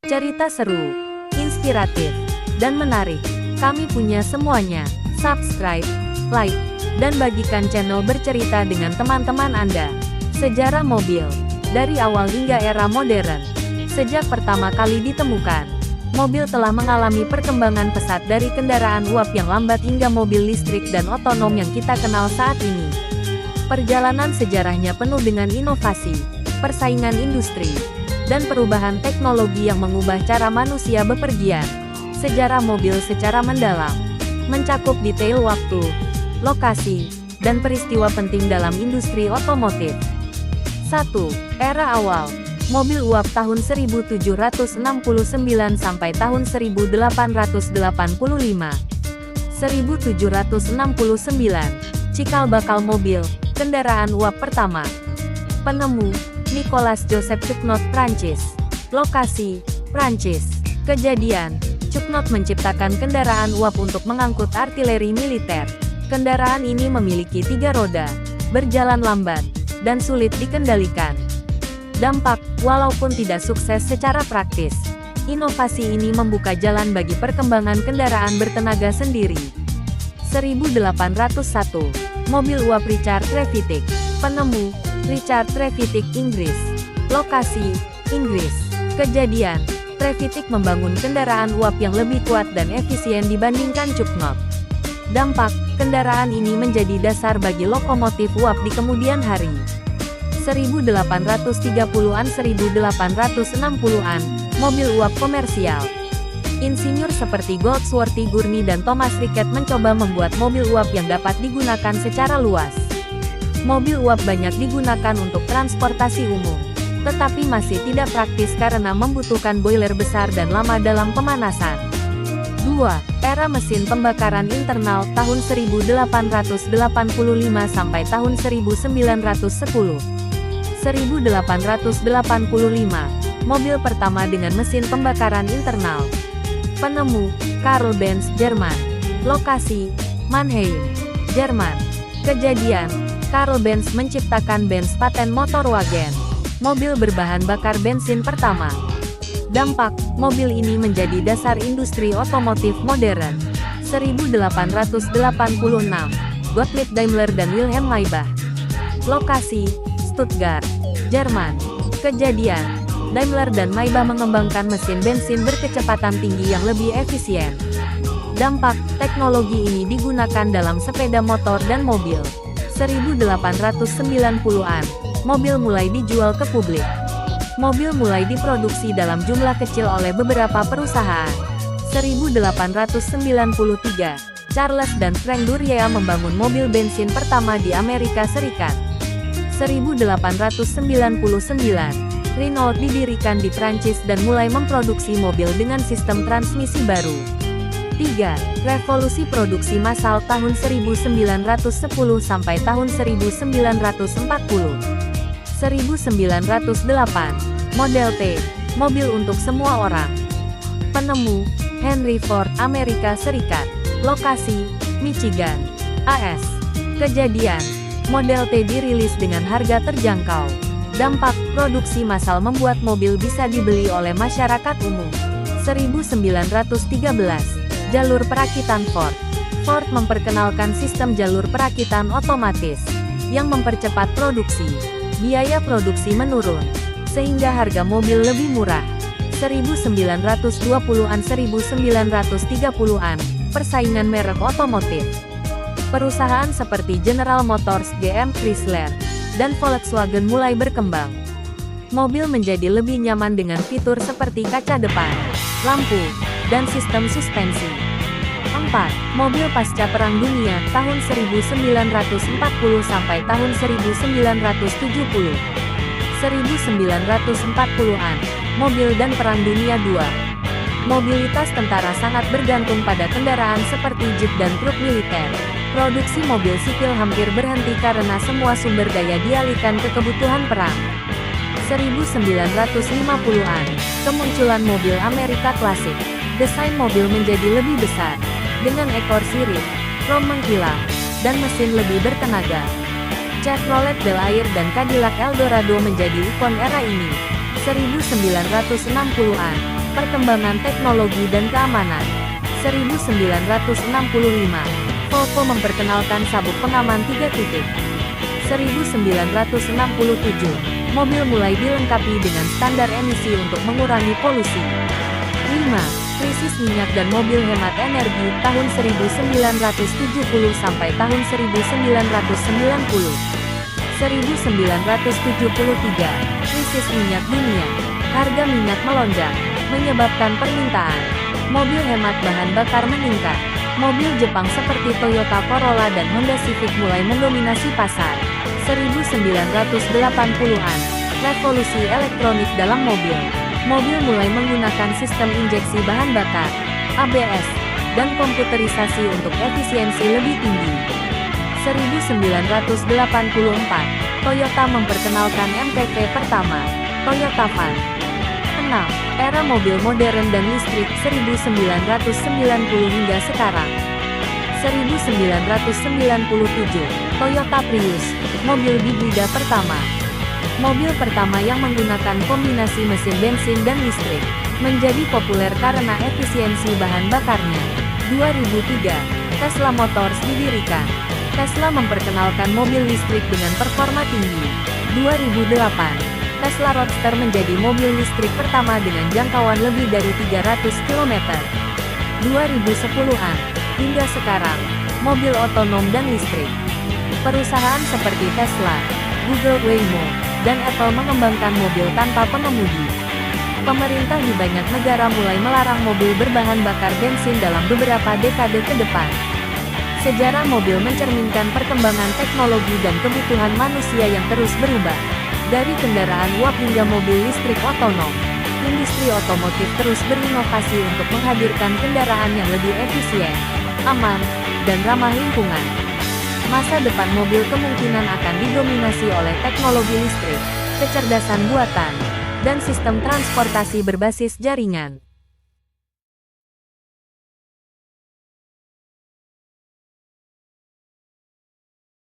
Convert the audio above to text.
Cerita seru, inspiratif, dan menarik. Kami punya semuanya. Subscribe, like, dan bagikan channel bercerita dengan teman-teman Anda. Sejarah mobil, dari awal hingga era modern. Sejak pertama kali ditemukan, mobil telah mengalami perkembangan pesat dari kendaraan uap yang lambat hingga mobil listrik dan otonom yang kita kenal saat ini. Perjalanan sejarahnya penuh dengan inovasi, persaingan industri, dan perubahan teknologi yang mengubah cara manusia bepergian. Sejarah mobil secara mendalam, mencakup detail waktu, lokasi, dan peristiwa penting dalam industri otomotif. 1. Era awal. Mobil uap tahun 1769 sampai tahun 1885. 1769. Cikal bakal mobil, kendaraan uap pertama. Penemu, Nicolas Joseph Cugnot, Prancis. Lokasi, Prancis. Kejadian, Cugnot menciptakan kendaraan uap untuk mengangkut artileri militer. Kendaraan ini memiliki 3 roda, berjalan lambat, dan sulit dikendalikan. Dampak, walaupun tidak sukses secara praktis, inovasi ini membuka jalan bagi perkembangan kendaraan bertenaga sendiri. 1801. Mobil uap Richard Trevithick. Penemu, Richard Trevithick, Inggris. Lokasi, Inggris. Kejadian, Trevithick membangun kendaraan uap yang lebih kuat dan efisien dibandingkan Cugnot. Dampak, kendaraan ini menjadi dasar bagi lokomotif uap di kemudian hari. 1830-an 1860-an, mobil uap komersial. Insinyur seperti Goldsworthy Gurney dan Thomas Rickett mencoba membuat mobil uap yang dapat digunakan secara luas. Mobil uap banyak digunakan untuk transportasi umum, tetapi masih tidak praktis karena membutuhkan boiler besar dan lama dalam pemanasan. 2. Era mesin pembakaran internal tahun 1885 sampai tahun 1910. 1885. Mobil pertama dengan mesin pembakaran internal. Penemu, Karl Benz, Jerman. Lokasi, Mannheim, Jerman. Kejadian, Karl Benz menciptakan Benz paten motorwagen, mobil berbahan bakar bensin pertama. Dampak, mobil ini menjadi dasar industri otomotif modern. 1886. Gottlieb Daimler dan Wilhelm Maybach. Lokasi, Stuttgart, Jerman. Kejadian, Daimler dan Maybach mengembangkan mesin bensin berkecepatan tinggi yang lebih efisien. Dampak, teknologi ini digunakan dalam sepeda motor dan mobil. 1890-an, mobil mulai dijual ke publik. Mobil mulai diproduksi dalam jumlah kecil oleh beberapa perusahaan. 1893, Charles dan Frank Duryea membangun mobil bensin pertama di Amerika Serikat. 1899, Renault didirikan di Prancis dan mulai memproduksi mobil dengan sistem transmisi baru. 3. Revolusi produksi massal tahun 1910 sampai tahun 1940. 1908, Model T, mobil untuk semua orang. Penemu, Henry Ford, Amerika Serikat. Lokasi, Michigan, AS. Kejadian, Model T dirilis dengan harga terjangkau. Dampak, produksi massal membuat mobil bisa dibeli oleh masyarakat umum. 1913, jalur perakitan Ford. Ford memperkenalkan sistem jalur perakitan otomatis, yang mempercepat produksi. Biaya produksi menurun, sehingga harga mobil lebih murah. 1920-an 1930-an, persaingan merek otomotif. Perusahaan seperti General Motors, GM, Chrysler, dan Volkswagen mulai berkembang. Mobil menjadi lebih nyaman dengan fitur seperti kaca depan, lampu, dan sistem suspensi. 4. Mobil pasca Perang Dunia tahun 1940 sampai tahun 1970. 1940-an, mobil dan Perang Dunia II. Mobilitas tentara sangat bergantung pada kendaraan seperti jeep dan truk militer. Produksi mobil sipil hampir berhenti karena semua sumber daya dialihkan ke kebutuhan perang. 1950-an, kemunculan mobil Amerika klasik. Desain mobil menjadi lebih besar, dengan ekor sirip, krom mengkilau, dan mesin lebih bertenaga. Chevrolet Bel Air dan Cadillac Eldorado menjadi ikon era ini. 1960-an, perkembangan teknologi dan keamanan. 1965, Volvo memperkenalkan sabuk pengaman 3 titik. 1967, mobil mulai dilengkapi dengan standar emisi untuk mengurangi polusi. 5. Krisis minyak dan mobil hemat energi tahun 1970 sampai tahun 1990. 1973, krisis minyak dunia. Harga minyak melonjak, menyebabkan permintaan mobil hemat bahan bakar meningkat. Mobil Jepang seperti Toyota Corolla dan Honda Civic mulai mendominasi pasar. 1980-an, revolusi elektronik dalam mobil. Mobil mulai menggunakan sistem injeksi bahan bakar, ABS, dan komputerisasi untuk efisiensi lebih tinggi. 1984, Toyota memperkenalkan MPV pertama, Toyota Van. 6. Era mobil modern dan listrik 1990 hingga sekarang. 1997, Toyota Prius, mobil hibrida pertama. Mobil pertama yang menggunakan kombinasi mesin bensin dan listrik, menjadi populer karena efisiensi bahan bakarnya. 2003, Tesla Motors didirikan. Tesla memperkenalkan mobil listrik dengan performa tinggi. 2008, Tesla Roadster menjadi mobil listrik pertama dengan jangkauan lebih dari 300 km. 2010-an, hingga sekarang, mobil otonom dan listrik. Perusahaan seperti Tesla, Google, Waymo, dan Apple mengembangkan mobil tanpa pengemudi. Pemerintah di banyak negara mulai melarang mobil berbahan bakar bensin dalam beberapa dekade ke depan. Sejarah mobil mencerminkan perkembangan teknologi dan kebutuhan manusia yang terus berubah. Dari kendaraan uap hingga mobil listrik otonom, industri otomotif terus berinovasi untuk menghadirkan kendaraan yang lebih efisien, aman, dan ramah lingkungan. Masa depan mobil kemungkinan akan didominasi oleh teknologi listrik, kecerdasan buatan, dan sistem transportasi berbasis jaringan.